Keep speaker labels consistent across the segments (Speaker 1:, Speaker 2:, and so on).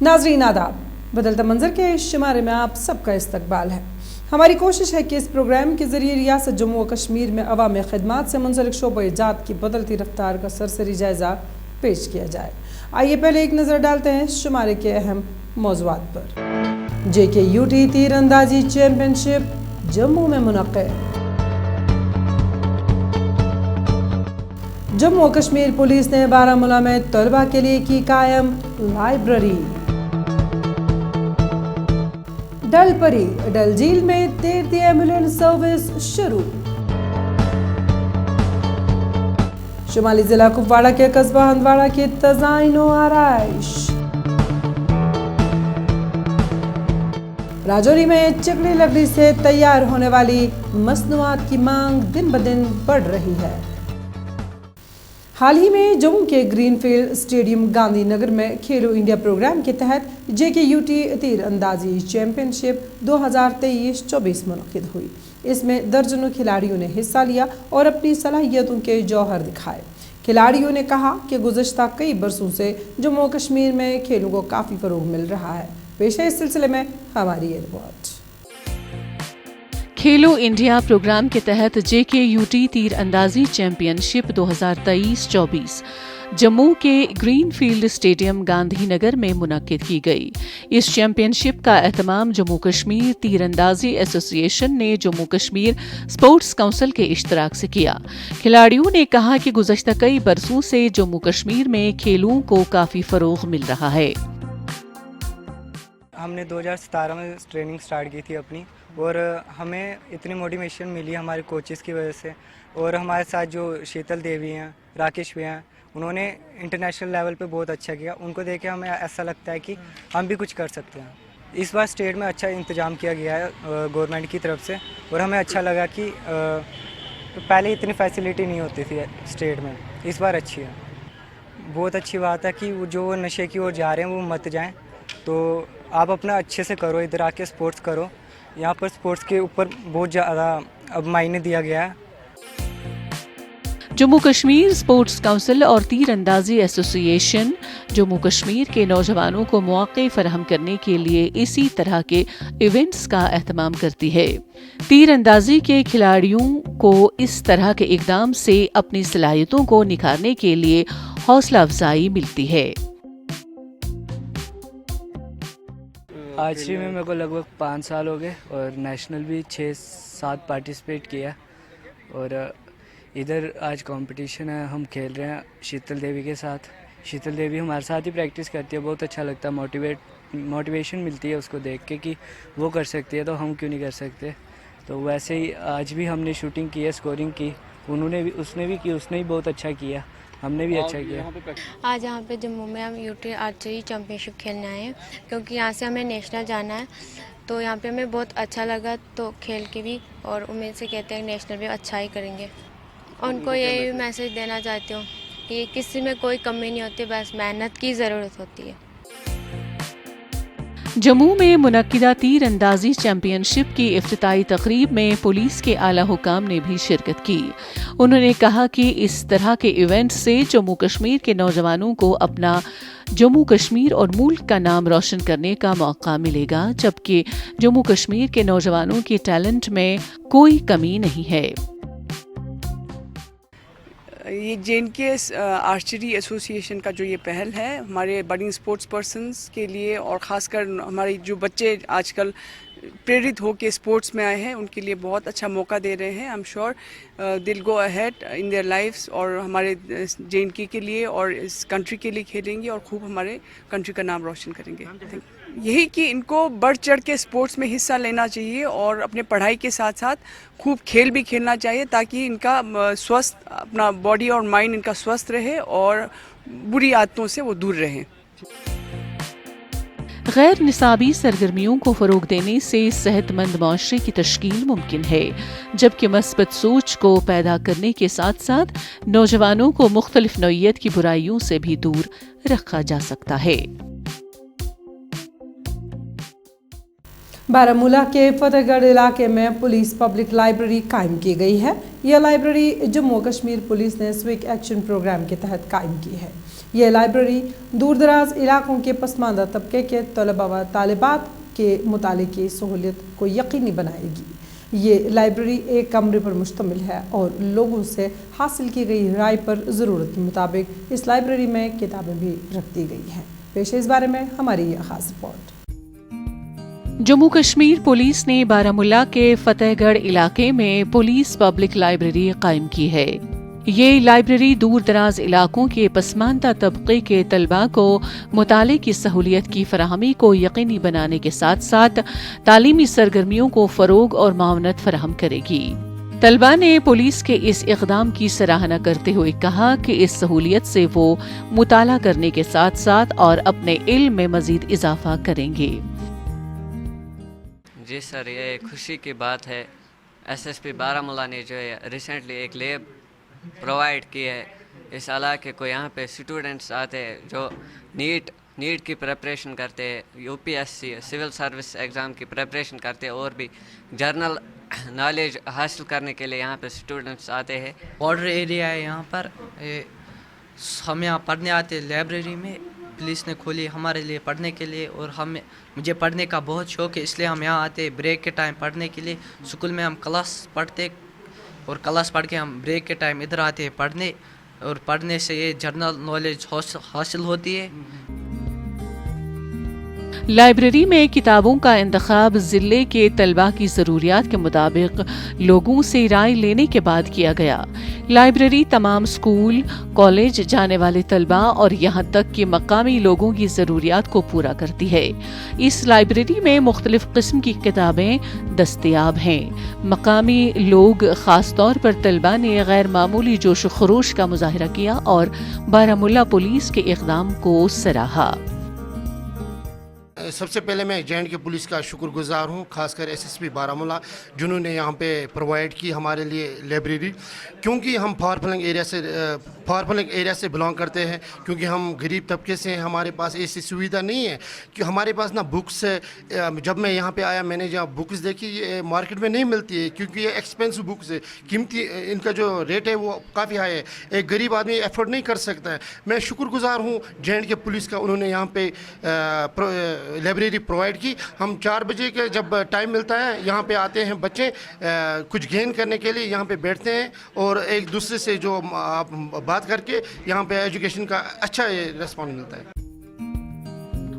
Speaker 1: नाजरीन आदाब, बदलता मंजर के इस शुमारे में आप सबका इस्तकबाल है। हमारी कोशिश है कि इस प्रोग्राम के ज़रिए रियासत जम्मू व कश्मीर में अवामी खिदमात से मुंसलिक शोबे-ए-जात की बदलती रफ्तार का सरसरी जायज़ा पेश किया जाए। आइए पहले एक नज़र डालते हैं शुमारे के अहम मौज़ूआत पर। JKUT तीरंदाजी चैम्पियनशिप जम्मू में मुनक़्क़िद। जम्मू व कश्मीर पुलिस ने बारामूला में तलबा के लिए की कायम लाइब्रेरी। डलपरी डल झील में तैरती एम्बुलेंस सर्विस शुरू। शुमाली जिला कुपवाड़ा के कस्बा हंदवाड़ा की तज़ाइन व आराइश। राजौरी में चिकनी लकड़ी से तैयार होने वाली मसनूआत की मांग दिन ब दिन बढ़ रही है। हाल ही में जम्मू के ग्रीनफील्ड स्टेडियम गांधी नगर में खेलो इंडिया प्रोग्राम के तहत JKUT तीरंदाजी चैंपियनशिप 2023-24 मुनक़्क़िद हुई। इसमें दर्जनों खिलाड़ियों ने हिस्सा लिया और अपनी सलाहियतों के जौहर दिखाए। खिलाड़ियों ने कहा कि गुज़श्ता कई बरसों से जम्मू व कश्मीर में खेलों को काफ़ी फ़रोग़ मिल रहा है। पेश है इस सिलसिले में हमारी ये रिपोर्ट।
Speaker 2: खेलो इंडिया प्रोग्राम के तहत JKUT तीरंदाजी चैंपियनशिप 2023-24 जम्मू के ग्रीनफील्ड स्टेडियम गांधी नगर में मुनक़्क़िद की गई। इस चैंपियनशिप का एहतमाम जम्मू कश्मीर तीरंदाजी एसोसिएशन ने जम्मू कश्मीर स्पोर्ट्स काउंसिल के इश्तराक से किया। खिलाड़ियों ने कहा कि गुज़श्ता कई बरसों से जम्मू कश्मीर में खेलों को काफ़ी फ़रोग़ मिल रहा है।
Speaker 3: हमने 2017 में ट्रेनिंग स्टार्ट की थी अपनी, और हमें इतनी मोटिवेशन मिली हमारे कोचेस की वजह से। और हमारे साथ जो शीतल देवी हैं, राकेश भी हैं, उन्होंने इंटरनेशनल लेवल पे बहुत अच्छा किया। उनको देख के हमें ऐसा लगता है कि हम भी कुछ कर सकते हैं। इस बार स्टेट में अच्छा इंतजाम किया गया है गवर्नमेंट की तरफ से, और हमें अच्छा लगा कि पहले इतनी फैसिलिटी नहीं होती थी स्टेट में, इस बार अच्छी है। बहुत अच्छी बात है कि जो नशे की ओर जा रहे हैं वो मत जाएं, तो आप अपना अच्छे से करो, इधर आके स्पोर्ट्स करो। यहाँ पर स्पोर्ट्स के ऊपर बहुत ज़्यादा अब मायने दिया गया है।
Speaker 2: जम्मू कश्मीर स्पोर्ट्स काउंसिल और तीरंदाजी एसोसिएशन जम्मू कश्मीर के नौजवानों को मौके फराहम करने के लिए इसी तरह के इवेंट्स का एहतमाम करती है। तीरंदाजी के खिलाड़ियों को इस तरह के इक़दाम से अपनी सलाहियतों को निखारने के लिए हौसला अफजाई मिलती है।
Speaker 4: आर्चरी में मेरे को लगभग 5 साल हो गए, और नेशनल भी 6-7 पार्टिसिपेट किया। और इधर आज कंपटीशन है, हम खेल रहे हैं शीतल देवी के साथ। शीतल देवी हमारे साथ ही प्रैक्टिस करती है, बहुत अच्छा लगता है, मोटिवेशन मिलती है उसको देख के कि वो कर सकती है तो हम क्यों नहीं कर सकते। तो वैसे ही आज भी हमने शूटिंग की है, स्कोरिंग की, उसने भी की, उसने भी बहुत अच्छा किया, हमने भी अच्छा किया।
Speaker 5: आज यहाँ पे जम्मू में हम UT आर्चरी चैम्पियनशिप खेलने आए हैं, क्योंकि यहाँ से हमें नेशनल जाना है। तो यहाँ पे हमें बहुत अच्छा लगा, तो खेल के भी, और उम्मीद से कहते हैं नेशनल भी अच्छा ही करेंगे। उनको यही मैसेज देना चाहती हूँ कि किसी में कोई कमी नहीं होती, बस मेहनत की ज़रूरत होती है।
Speaker 2: जम्मू में मुनक़्क़िदा तीरंदाजी चैंपियनशिप की इफ्तिताई तकरीब में पुलिस के आला हुकाम ने भी शिरकत की। उन्होंने कहा कि इस तरह के इवेंट से जम्मू कश्मीर के नौजवानों को अपना जम्मू कश्मीर और मुल्क का नाम रोशन करने का मौका मिलेगा, जबकि जम्मू कश्मीर के नौजवानों के टैलेंट में कोई कमी नहीं है।
Speaker 6: ये JNK आर्चरी एसोसिएशन का जो ये पहल है हमारे बडिंग स्पोर्ट्स पर्सन्स के लिए, और ख़ासकर हमारे जो बच्चे आजकल प्रेरित होकर स्पोर्ट्स में आए हैं उनके लिए बहुत अच्छा मौका दे रहे हैं। आई am sure they'll go ahead in their lives, और हमारे JNK के लिए और इस कंट्री के लिए खेलेंगे और खूब हमारे कंट्री का नाम रोशन करेंगे। यही कि इनको बढ़ चढ़ के स्पोर्ट्स में हिस्सा लेना चाहिए, और अपने पढ़ाई के साथ साथ खूब खेल भी खेलना चाहिए, ताकि इनका स्वस्थ, अपना बॉडी और माइंड इनका स्वस्थ रहे और बुरी आदतों से वो दूर रहें।
Speaker 2: गैर निसाबी सरगर्मियों को फ़रोग़ देने से सेहतमंद माशरे की तश्कील मुमकिन है, जबकि मस्बत सोच को पैदा करने के साथ साथ नौजवानों को मुख्तलिफ नौइयत की बुराइयों से भी दूर रखा जा सकता है।
Speaker 1: बारामूला के फतेहगढ़ इलाके में पुलिस पब्लिक लाइब्रेरी कायम की गई है। यह लाइब्रेरी जम्मू कश्मीर पुलिस ने स्विक एक्शन प्रोग्राम के तहत कायम की है। ये लाइब्रेरी दूर दराज इलाकों के पसमानदा तबके के तलबा व तालिबात के मुताले की सहूलियत को यकीनी बनाएगी। ये लाइब्रेरी एक कमरे पर मुश्तमिल है और लोगों से हासिल की गई राय पर ज़रूरत के मुताबिक इस लाइब्रेरी में किताबें भी रख दी गई हैं। पेश इस बारे में हमारी ये खास रिपोर्ट।
Speaker 2: जम्मू कश्मीर पुलिस ने बारामुल्ला के फतेहगढ़ इलाके में पुलिस पब्लिक लाइब्रेरी कायम की है। ये लाइब्रेरी दूर दराज इलाकों के पसमानदा तबके के तलबा को मुताले की सहूलियत की फराहमी को यकीनी बनाने के साथ साथ तालीमी सरगर्मियों को फ़रोग और मावनत फराहम करेगी। तलबा ने पुलिस के इस इक़दाम की सराहना करते हुए कहा कि इस सहूलियत से वो मुताला करने के साथ साथ और अपने इल्म में मज़ीद इजाफा करेंगे।
Speaker 7: जी सर, ये खुशी की बात है। SSP बारामुल्ला ने जो है रिसेंटली एक लैब प्रोवाइड की है इस इलाके को। यहाँ पे स्टूडेंट्स आते हैं जो नीट की प्रिपरेशन करते हैं, UPSC सिविल सर्विस एग्ज़ाम की प्रिपरेशन करते हैं और भी जर्नल नॉलेज हासिल करने के लिए यहाँ पे स्टूडेंट्स आते हैं।
Speaker 8: बॉर्डर एरिया है यहाँ पर, हम यहाँ पढ़ने आते हैं लाइब्रेरी में। पुलिस ने खोली हमारे लिए पढ़ने के लिए और मुझे पढ़ने का बहुत शौक़ है, इसलिए हम यहाँ आते हैं ब्रेक के टाइम पढ़ने के लिए। स्कूल में हम क्लास पढ़ते और क्लास पढ़ के हम ब्रेक के टाइम इधर आते हैं पढ़ने, और पढ़ने से ये जनरल नॉलेज हासिल होती है।
Speaker 2: लाइब्रेरी में किताबों का इंतखाब ज़िले के तलबा की ज़रूरियात के मुताबिक लोगों से राय लेने के बाद किया गया। लाइब्रेरी तमाम स्कूल कॉलेज जाने वाले तलबा और यहाँ तक कि मकामी लोगों की ज़रूरियात को पूरा करती है। इस लाइब्रेरी में मुख्तलिफ किस्म की किताबें दस्तयाब हैं। मकामी लोग ख़ास तौर पर तलबा ने गैर मामूली जोश खरोश का मुजाहरा किया और बारामुल्ला पुलिस के इक़दाम को सराहा।
Speaker 9: सबसे पहले मैं JNK पुलिस का शुक्रगुजार हूँ, खासकर SSP बारामुल्ला जिन्होंने यहाँ पे प्रोवाइड की हमारे लिए लाइब्रेरी, क्योंकि हम फार फ्लंग एरिया से बिलोंग करते हैं, क्योंकि हम गरीब तबके से हैं। हमारे पास ऐसी सुविधा नहीं है कि हमारे पास ना बुक्स है। जब मैं यहाँ पे आया मैंने जहाँ बुक्स देखी ये मार्केट में नहीं मिलती है, क्योंकि ये एक्सपेंसिव बुक्स है, कीमती, इनका जो रेट है वो काफ़ी हाई है, एक गरीब आदमी एफोर्ड नहीं कर सकता है। मैं शुक्रगुजार हूँ JNK पुलिस का, उन्होंने यहाँ पे लाइब्रेरी प्रोवाइड की। हम 4 बजे के जब टाइम मिलता है यहाँ पे आते हैं बच्चे कुछ गेन करने के लिए, यहाँ पे बैठते हैं और एक दूसरे से जो बात करके यहाँ पे एजुकेशन का अच्छा रिस्पॉन्स मिलता है।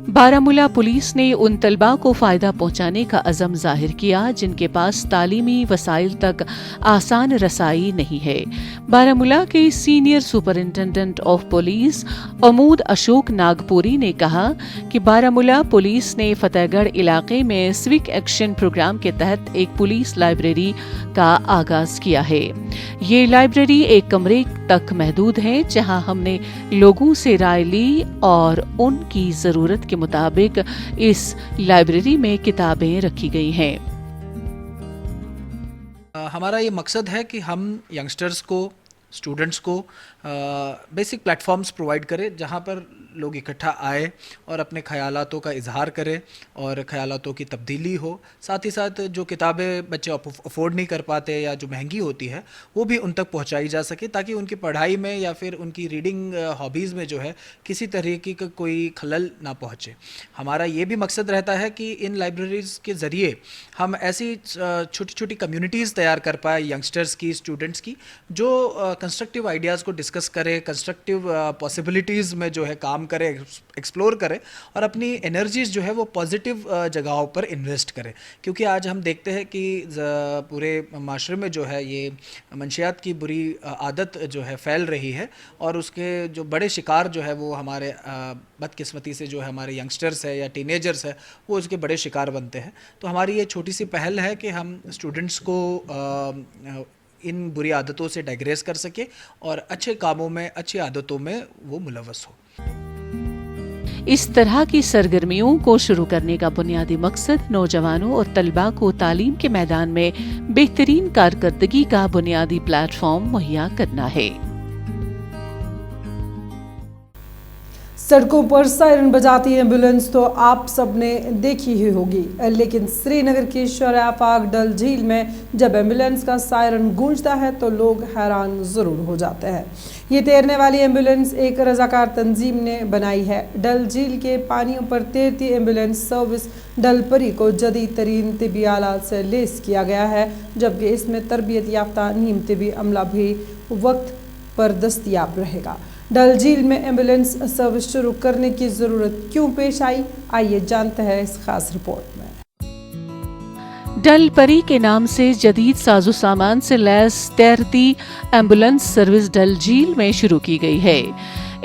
Speaker 2: बारामुल्ला पुलिस ने उन तलबा को फ़ायदा पहुँचाने का अज़म ज़ाहिर किया जिनके पास तालीमी वसाइल तक आसान रसाई नहीं है। बारामुल्ला के senior superintendent of police Amod Ashok Nagpuri ने कहा कि बारामुल्ला पुलिस ने फतेहगढ़ इलाके में सिविक एक्शन प्रोग्राम के तहत एक पुलिस लाइब्रेरी का आगाज़ किया है। ये लाइब्रेरी एक कमरे तक महदूद है जहां हमने लोगों से राय ली और उनकी ज़रूरत के मुताबिक इस लाइब्रेरी में किताबें रखी गई हैं।
Speaker 10: हमारा ये मकसद है कि हम यंगस्टर्स को, स्टूडेंट्स को बेसिक प्लेटफॉर्म्स प्रोवाइड करें जहाँ पर लोग इकट्ठा आए और अपने ख़यालातों का इजहार करें और ख़यालातों की तब्दीली हो। साथ ही साथ जो किताबें बच्चे अफोर्ड नहीं कर पाते या जो महंगी होती है वो भी उन तक पहुंचाई जा सके, ताकि उनकी पढ़ाई में या फिर उनकी रीडिंग हॉबीज़ में जो है किसी तरीके का कोई खलल ना पहुंचे। हमारा ये भी मकसद रहता है कि इन लाइब्रेरीज़ के ज़रिए हम ऐसी छोटी छोटी कम्युनिटीज़ तैयार कर पाए यंगस्टर्स की, स्टूडेंट्स की, जो कंस्ट्रक्टिव आइडियाज़ को डिस्कस करे, कंस्ट्रक्टिव पॉसिबिलिटीज़ में जो है काम करे, एक्सप्लोर करे और अपनी एनर्जीज जो है वो पॉजिटिव जगहों पर इन्वेस्ट करे। क्योंकि आज हम देखते हैं कि पूरे माशरे में जो है ये मंशियात की बुरी आदत जो है फैल रही है और उसके जो बड़े शिकार जो है वो हमारे बदकिस्मती से जो है हमारे यंगस्टर्स है या टीनेजर्स है वो उसके बड़े शिकार बनते हैं। तो हमारी ये छोटी सी पहल है कि हम स्टूडेंट्स को इन बुरी आदतों से डाइग्रेस कर सके और अच्छे कामों में, अच्छी आदतों में वो मुलव्वस हो।
Speaker 2: इस तरह की सरगर्मियों को शुरू करने का बुनियादी मकसद नौजवानों और तलबा को तालीम के मैदान में बेहतरीन कारकर्दगी का बुनियादी प्लेटफॉर्म मुहैया करना है।
Speaker 1: सड़कों पर सायरन बजाती एम्बुलेंस तो आप सब ने देखी ही होगी, लेकिन श्रीनगर की शोर-ए-आफाक डल झील में जब एम्बुलेंस का सायरन गूंजता है तो लोग हैरान ज़रूर हो जाते हैं। ये तैरने वाली एम्बुलेंस एक रजाकार तंजीम ने बनाई है। डल झील के पानियों पर तैरती एम्बुलेंस सर्विस डल परी को जदीद तरीन तिबी आलात से लेस किया गया है, जबकि इसमें तरबियत याफ्ता नीम तिबी अमला भी वक्त पर दस्तयाब रहेगा। डल झील में एम्बुलेंस सर्विस शुरू करने की ज़रूरत क्यों पेश आई, आइए जानते हैं इस खास रिपोर्ट में।
Speaker 2: डल परी के नाम से जदीद साजो सामान से लैस तैरती एम्बुलेंस सर्विस डल झील में शुरू की गई है।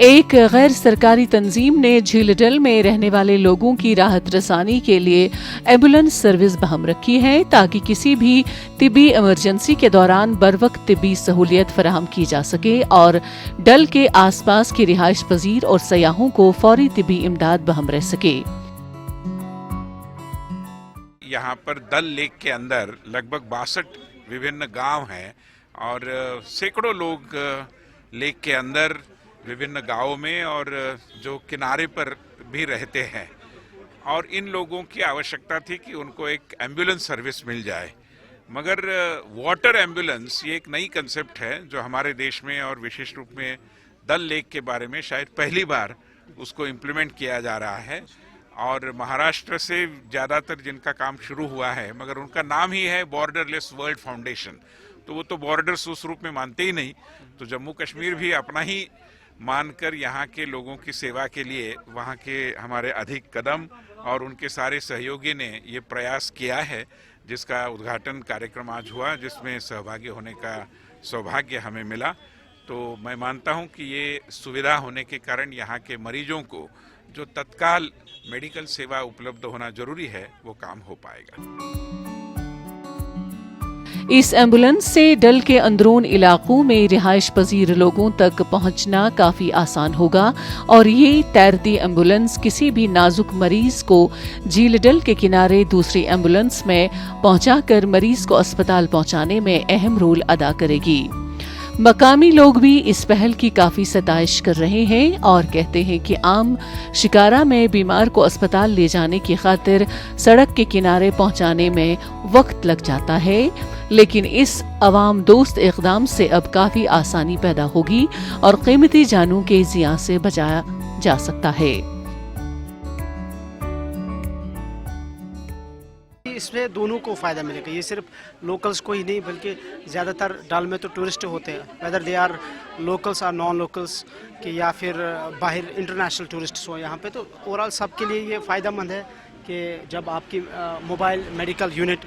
Speaker 2: एक गैर सरकारी तंजीम ने झील डल में रहने वाले लोगों की राहत रसानी के लिए एम्बुलेंस सर्विस बहाल रखी है, ताकि किसी भी तिबी इमरजेंसी के दौरान बरवक्त तिबी सहूलियत फराहम की जा सके और डल के आसपास के रिहाइश पजीर और सयाहों को फौरी तिबी इमदाद बहाल रह सके।
Speaker 11: यहाँ पर डल लेक के अंदर लगभग 62 विभिन्न गांव हैं और सैकड़ों लोग लेक के अंदर विभिन्न गांवों में और जो किनारे पर भी रहते हैं, और इन लोगों की आवश्यकता थी कि उनको एक एम्बुलेंस सर्विस मिल जाए। मगर वाटर एम्बुलेंस ये एक नई कंसेप्ट है जो हमारे देश में और विशेष रूप में डल लेक के बारे में शायद पहली बार उसको इम्प्लीमेंट किया जा रहा है। और महाराष्ट्र से ज़्यादातर जिनका काम शुरू हुआ है, मगर उनका नाम ही है बॉर्डरलेस वर्ल्ड फाउंडेशन, तो वो तो बॉर्डर्स उस रूप में मानते ही नहीं। तो जम्मू कश्मीर भी अपना ही मानकर यहाँ के लोगों की सेवा के लिए वहाँ के हमारे अधिक कदम और उनके सारे सहयोगी ने ये प्रयास किया है, जिसका उद्घाटन कार्यक्रम आज हुआ, जिसमें सहभागी होने का सौभाग्य हमें मिला। तो मैं मानता हूँ कि ये सुविधा होने के कारण यहाँ के मरीजों को जो तत्काल मेडिकल सेवा उपलब्ध होना जरूरी है वो काम हो पाएगा।
Speaker 2: इस एम्बुलेंस से डल के अंदरून इलाकों में रिहाइश पजीर लोगों तक पहुंचना काफी आसान होगा और ये तैरती एम्बुलेंस किसी भी नाजुक मरीज को झील डल के किनारे दूसरी एम्बुलेंस में पहुंचाकर मरीज को अस्पताल पहुंचाने में अहम रोल अदा करेगी। मकामी लोग भी इस पहल की काफी सताइश कर रहे हैं और कहते हैं कि आम शिकारा में बीमार को अस्पताल ले जाने की खातिर सड़क के किनारे पहुंचाने में वक्त लग जाता है, लेकिन इस अवाम दोस्त इक़दाम से अब काफी आसानी पैदा होगी और कीमती जानों के ज़िया से बचाया जा सकता है।
Speaker 12: इसमें दोनों को फ़ायदा मिलेगा, ये सिर्फ लोकल्स को ही नहीं बल्कि ज़्यादातर डल में तो टूरिस्ट होते हैं, वेदर दे आर लोकल्स और नॉन लोकल्स के या फिर बाहर इंटरनेशनल टूरिस्ट्स हो यहाँ पे, तो ओवरऑल सब के लिए ये फ़ायदेमंद है कि जब आपकी मोबाइल मेडिकल यूनिट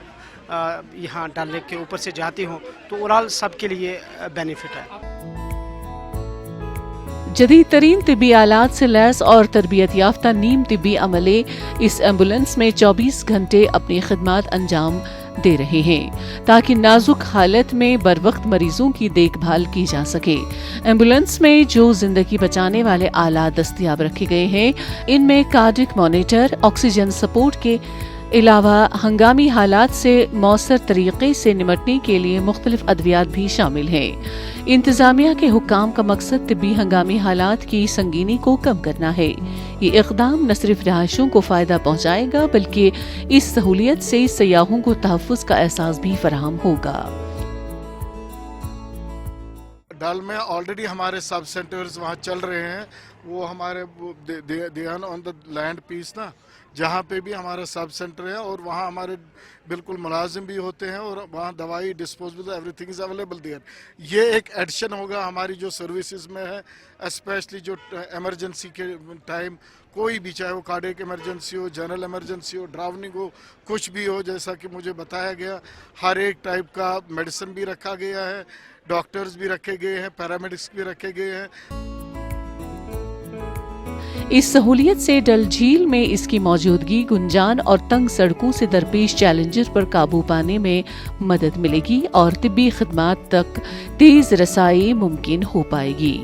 Speaker 12: यहाँ डल लेक के ऊपर से जाती हो तो ओवरऑल सब के लिए बेनिफिट है।
Speaker 2: जदीद तरीन तिबी आलात से लैस और तरबियत याफ्ता नीम तिबी अमले इस एम्बुलेंस में 24 घंटे अपनी खिदमत अंजाम दे रहे हैं, ताकि नाजुक हालत में बर वक्त मरीजों की देखभाल की जा सके। एम्बुलेंस में जो जिंदगी बचाने वाले आलात दस्तयाब रखे गए हैं, इनमें कार्डिक मॉनिटर, ऑक्सीजन सपोर्ट के अलावा हंगामी हालात से मौसर तरीके से निमटने के लिए मुख्तलिफ अद्वियात भी शामिल हैं। इंतजामिया के हुक्काम का मकसद तिब्बी हंगामी हालात की संगीनी को कम करना है। ये इक़दाम न सिर्फ रहायशों को फ़ायदा पहुँचाएगा बल्कि इस सहूलियत से सयाहों को तहफ़्फ़ुज़ का एहसास भी फराहम होगा।
Speaker 13: डल में ऑलरेडी हमारे सब सेंटर्स वहाँ चल रहे हैं, वो हमारे देहन ऑन द लैंड पीस ना, जहाँ पे भी हमारा सब सेंटर है और वहाँ हमारे बिल्कुल मुलाजिम भी होते हैं और वहाँ दवाई disposable everything is available there. ये एक एडिशन होगा हमारी जो सर्विसेज में है, स्पेशली जो इमरजेंसी के टाइम कोई भी, चाहे वो कार्डियक इमरजेंसी हो, जनरल इमरजेंसी हो, ड्राउनिंग हो, कुछ भी हो, जैसा कि मुझे बताया गया, हर एक टाइप का मेडिसिन भी रखा गया है, डॉक्टर्स भी रखे गए हैं, पैरामेडिक्स भी रखे गए हैं।
Speaker 2: इस सहूलियत से डल झील में इसकी मौजूदगी गुंजान और तंग सड़कों से दरपेश चैलेंजेस पर काबू पाने में मदद मिलेगी और तिब्बी खिदमात तक तेज रसाई मुमकिन हो पाएगी।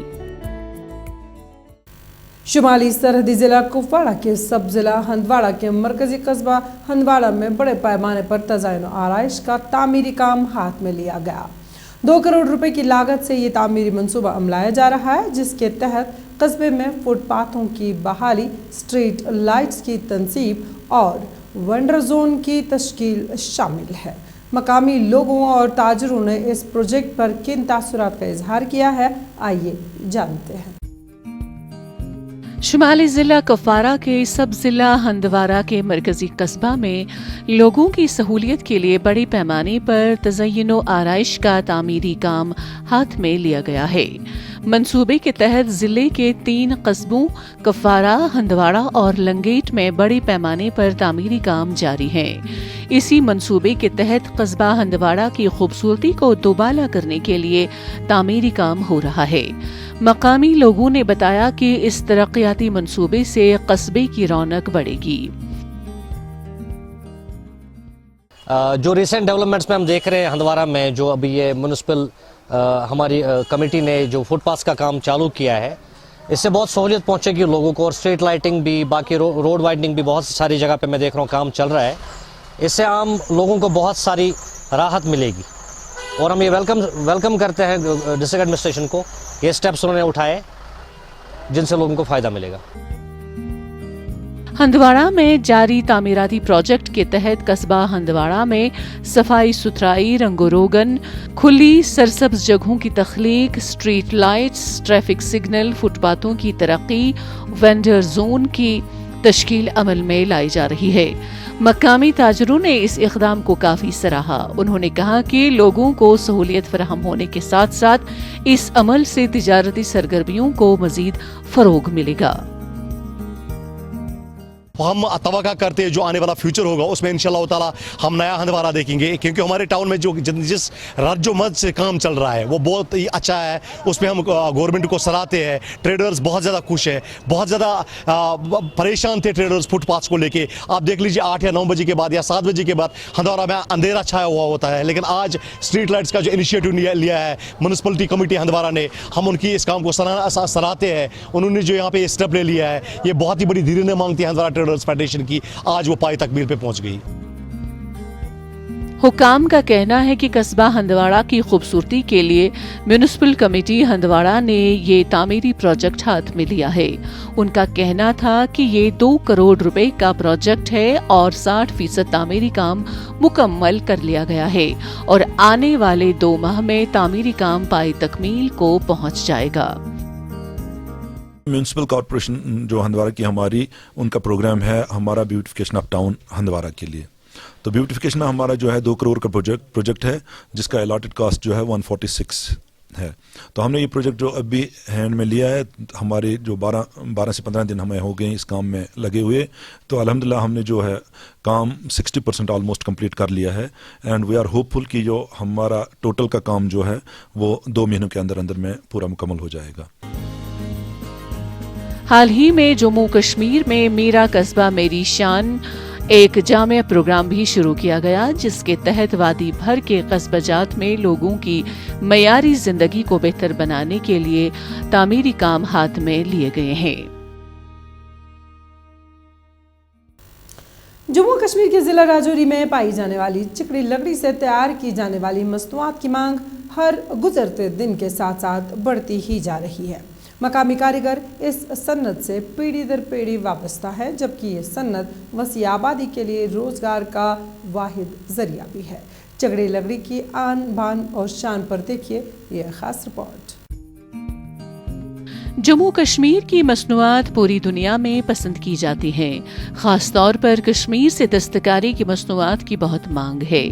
Speaker 1: शुमाली सरहदी जिला कुपवाड़ा के सब जिला हंदवाड़ा के मरकजी कस्बा हंदवाड़ा में बड़े पैमाने पर तज़ाइन आराइश का तामीरी काम हाथ में लिया गया। 2 करोड़ रुपए की लागत से ये तामीरी मंसूबा अमलाया जा रहा है, जिसके तहत कस्बे में फुटपाथों की बहाली, स्ट्रीट लाइट्स की तनसीब और वंडर जोन की तश्कील शामिल है। मकामी लोगों और ताजरों ने इस प्रोजेक्ट पर किन तासुरात का इजहार किया है, आइए जानते हैं।
Speaker 2: शुमाली ज़िला कुपवारा के सब ज़िला हंदवारा के मरकजी कस्बा में लोगों की सहूलियत के लिए बड़े पैमाने पर तज़य्युन व आराइश का तामीरी काम हाथ में लिया गया है। मंसूबे के तहत ज़िले के 3 कस्बों कुपवारा, हंदवाड़ा और लंगेट में बड़े पैमाने पर तामीरी काम जारी है। इसी मंसूबे के तहत कस्बा हंदवाड़ा की खूबसूरती को दोबाला करने के लिए तामीरी काम हो रहा है। मकामी लोगों ने बताया कि इस तरक्याती मंसूबे से कस्बे की रौनक बढ़ेगी।
Speaker 14: जो रिसेंट डेवलपमेंट्स में हम देख रहे हैं हंदवारा में, जो अभी ये म्यूनिसिपल हमारी कमेटी ने जो फुटपाथ का काम चालू किया है, इससे बहुत सहूलियत पहुंचेगी लोगों को। और स्ट्रीट लाइटिंग भी, बाकी रोड वाइडनिंग भी बहुत सारी जगह पे मैं देख रहा हूँ काम चल रहा है। इससे आम लोगों को बहुत सारी राहत मिलेगी और हम ये वेलकम करते हैं डिस्ट्रिक्ट एडमिनिस्ट्रेशन को, ये स्टेप्स उन्होंने उठाए जिनसे लोगों को फायदा मिलेगा।
Speaker 2: हंदवाड़ा में जारी तामीराती प्रोजेक्ट के तहत कस्बा हंदवाड़ा में सफाई सुथराई, रंगोरोगन, खुली सरसब्ज जगहों की तख्लीक, स्ट्रीट लाइट्स, ट्रैफिक सिग्नल, फुटपाथों की तरक्की, वेंडर जोन की तश्कील अमल में लाई जा रही है। मकामी ताजरों ने इस इक़दाम को काफी सराहा। उन्होंने कहा कि लोगों को सहूलियत फराहम होने के साथ साथ इस अमल से तिजारती सरगर्मियों को मजीद फरोग मिलेगा।
Speaker 15: हम तवक्का करते हैं जो आने वाला फ्यूचर होगा उसमें इंशाअल्लाह ताला हम नया हंदवारा देखेंगे, क्योंकि हमारे टाउन में जो जिस राज्य मद से काम चल रहा है वो बहुत ही अच्छा है। उसमें हम गवर्नमेंट को सराहते हैं। ट्रेडर्स बहुत ज़्यादा खुश है, बहुत ज़्यादा परेशान थे ट्रेडर्स फुटपाथ को लेके। आप देख लीजिए 8 या 9 बजे के बाद या 7 बजे के बाद हंदवारा में अंधेरा छाया हुआ होता है, लेकिन आज स्ट्रीट लाइट्स का जो इनिशिएटिव लिया है म्यूनिसिपलिटी कमेटी हंदवारा ने, हम उनकी इस काम को सराहते हैं। उन्होंने जो यहाँ पे स्टेप ले लिया है, ये बहुत ही बड़ी धीरे ने मांगती है हंदवारा ट्रेडर्स फेडरेशन की, आज वो पाई तकमील पे पहुंच गई।
Speaker 2: हुकाम का कहना है कि कस्बा हंदवाड़ा की खूबसूरती के लिए म्यूनिसिपल कमेटी हंदवाड़ा ने ये तामीरी प्रोजेक्ट हाथ में लिया है। उनका कहना था कि ये 2 करोड़ रुपए का प्रोजेक्ट है और 60% तामीरी काम मुकम्मल कर लिया गया है और आने वाले 2 माह में तामीरी काम पाई तकमील को पहुंच जाएगा।
Speaker 16: म्यूनसिपल कॉर्पोरेशन जो हंदवारा की हमारी, उनका प्रोग्राम है हमारा ब्यूटिफिकेशन ऑफ टाउन हंदवारा के लिए। तो ब्यूटिफिकेशन में हमारा जो है 2 करोड़ का प्रोजेक्ट है, जिसका अलॉटेड कॉस्ट जो है 146 है। तो हमने ये प्रोजेक्ट जो अभी हैंड में लिया है, हमारे जो 12 से 15 दिन हमें हो गए इस काम में लगे हुए, तो अल्हम्दुलिल्लाह हमने जो है काम 60% ऑलमोस्ट कंप्लीट कर लिया है। एंड वी आर होपफुल कि जो हमारा टोटल का काम जो है वो 2 महीनों के अंदर में पूरा मुकम्मल हो जाएगा।
Speaker 2: हाल ही में जम्मू कश्मीर में मेरा कस्बा मेरी शान एक जामिया प्रोग्राम भी शुरू किया गया, जिसके तहत वादी भर के कस्बाजात में लोगों की मयारी जिंदगी को बेहतर बनाने के लिए तामीरी काम हाथ में लिए गए हैं।
Speaker 1: जम्मू कश्मीर के जिला राजौरी में पाई जाने वाली चिकनी लकड़ी से तैयार की जाने वाली मस्तूआत की मांग हर गुजरते दिन के साथ साथ बढ़ती ही जा रही है। मकामी कारीगर इस सन्नत से पीढ़ी दर पीढ़ी वाबस्ता है, जबकि ये सन्नत वसी आबादी के लिए रोजगार का वाहिद जरिया भी है। चगड़े लकड़ी की आन बान और शान पर देखिए ये खास रिपोर्ट।
Speaker 2: जम्मू कश्मीर की मसनूआत पूरी दुनिया में पसंद की जाती हैं। खास तौर पर कश्मीर से दस्तकारी की मसनूआत की बहुत मांग है।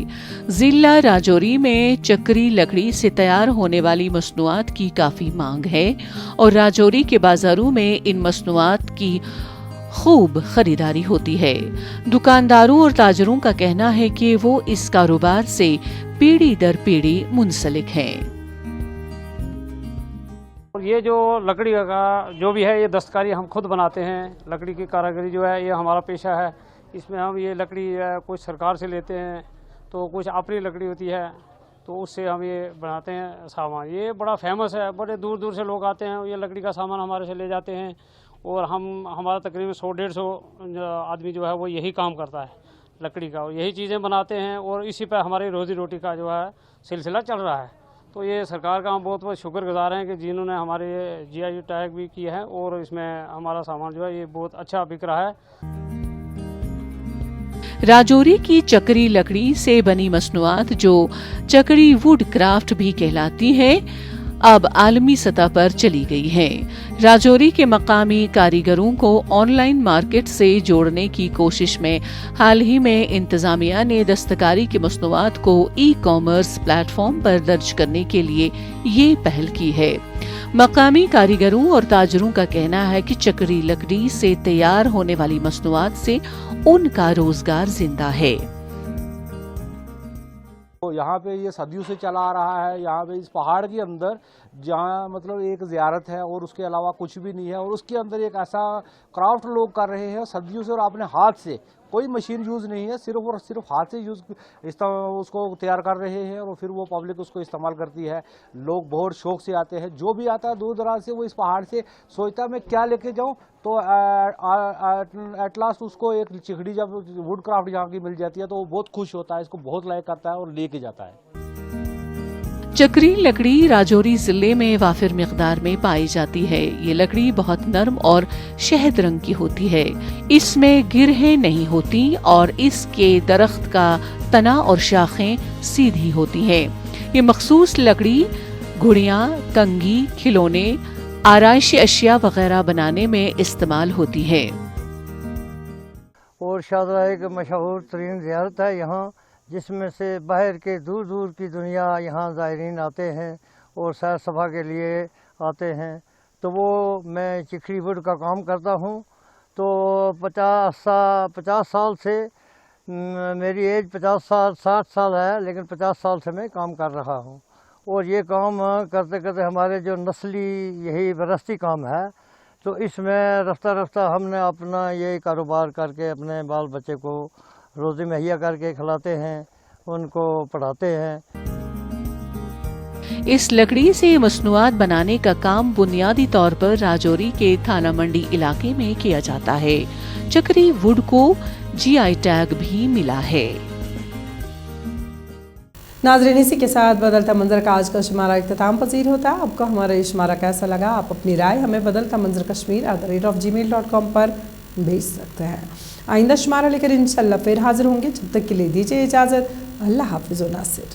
Speaker 2: जिला राजौरी में चक्री लकड़ी से तैयार होने वाली मसनूआत की काफ़ी मांग है और राजौरी के बाजारों में इन मसनूआत की खूब खरीदारी होती है। दुकानदारों और ताजरों का कहना है कि वो इस कारोबार से पीढ़ी दर पीढ़ी मुंसलिक हैं।
Speaker 17: ये जो लकड़ी का जो भी है, ये दस्तकारी हम खुद बनाते हैं। लकड़ी की कारीगरी जो है ये हमारा पेशा है। इसमें हम ये लकड़ी कुछ सरकार से लेते हैं, तो कुछ अपनी लकड़ी होती है, तो उससे हम ये बनाते हैं सामान। ये बड़ा फेमस है, बड़े दूर दूर से लोग आते हैं, ये लकड़ी का सामान हमारे से ले जाते हैं। और हमारा तकरीबन 100-150 आदमी जो है वो यही काम करता है लकड़ी का, और यही चीज़ें बनाते हैं और इसी पर हमारी रोज़ी रोटी का जो है सिलसिला चल रहा है। तो ये सरकार का हम बहुत बहुत शुक्रगुजार हैं कि जिन्होंने हमारे GI टैग भी किया है और इसमें हमारा सामान जो है ये बहुत अच्छा बिक रहा है।
Speaker 2: राजौरी की चक्री लकड़ी से बनी मसनूआत जो चक्री वुड क्राफ्ट भी कहलाती है अब आलमी सतह पर चली गई है। राजौरी के मकामी कारीगरों को ऑनलाइन मार्केट से जोड़ने की कोशिश में हाल ही में इंतजामिया ने दस्तकारी की मसनूआत को ई-कॉमर्स प्लेटफॉर्म पर दर्ज करने के लिए ये पहल की है। मकामी कारीगरों और ताजरों का कहना है कि चक्री लकड़ी से तैयार होने वाली मसनूआत से उनका रोजगार जिंदा है।
Speaker 18: तो यहाँ पे ये सदियों से चला आ रहा है। यहाँ पे इस पहाड़ के अंदर जहाँ मतलब एक ज़ियारत है और उसके अलावा कुछ भी नहीं है, और उसके अंदर एक ऐसा क्राफ्ट लोग कर रहे हैं सदियों से, और अपने हाथ से, कोई मशीन यूज़ नहीं है, सिर्फ और सिर्फ हाथ से उसको तैयार कर रहे हैं और फिर वो पब्लिक उसको इस्तेमाल करती है। लोग बहुत शौक से आते हैं, जो भी आता है दूर दराज से वो इस पहाड़ से सोचता है मैं क्या लेके जाऊँ, तो एट लास्ट उसको एक चिकड़ी जब वुड क्राफ्ट यहाँ की मिल जाती है तो वो बहुत खुश होता है, इसको बहुत लाइक करता है और लेके जाता है।
Speaker 2: चक्री लकड़ी राजौरी जिले में वाफिर मिकदार में पाई जाती है। ये लकड़ी बहुत नरम और शहद रंग की होती है। इसमें गिरहें नहीं होती और इसके दरख्त का तना और शाखें सीधी होती हैं। ये मखसूस लकड़ी घुड़ियाँ, कंघी, खिलौने, आराइशी अशिया वगैरह बनाने में इस्तेमाल होती है।
Speaker 19: और शाहदरा एक मशहूर तरीन ज़ियारत है यहाँ, जिसमें से बाहर के दूर दूर की दुनिया यहाँ ज़ायरीन आते हैं और सैर सफा के लिए आते हैं। तो वो मैं चिकड़ी वुड का काम करता हूँ। तो 50 साल से मेरी एज 60 साल है, लेकिन 50 साल से मैं काम कर रहा हूँ। और ये काम करते करते हमारे जो नस्ली यही विरासती काम है, तो इसमें रफ्ता रफ्ता हमने अपना ये कारोबार करके अपने बाल बच्चे को रोज़ी मुहैया करके खिलाते हैं, उनको पढ़ाते हैं।
Speaker 2: इस लकड़ी से मसनूआत बनाने का काम बुनियादी तौर पर राजौरी के थाना मंडी इलाके में किया जाता है। चक्री वुड को GI टैग भी मिला है।
Speaker 1: नाज़रीन, इसी के साथ बदलता मंजर का आज का शुमारा इख्तिताम पजीर होता है। आपको हमारा ये शुमारा कैसा लगा, आप अपनी राय हमें बदलता मंजर kashmir@gmail.com पर भेज सकते हैं। आइंदा शुमारा लेकर इंशाल्लाह फिर हाजिर होंगे। जब तक के लिए दीजिए इजाज़त। अल्लाह हाफिज़ व नासिर।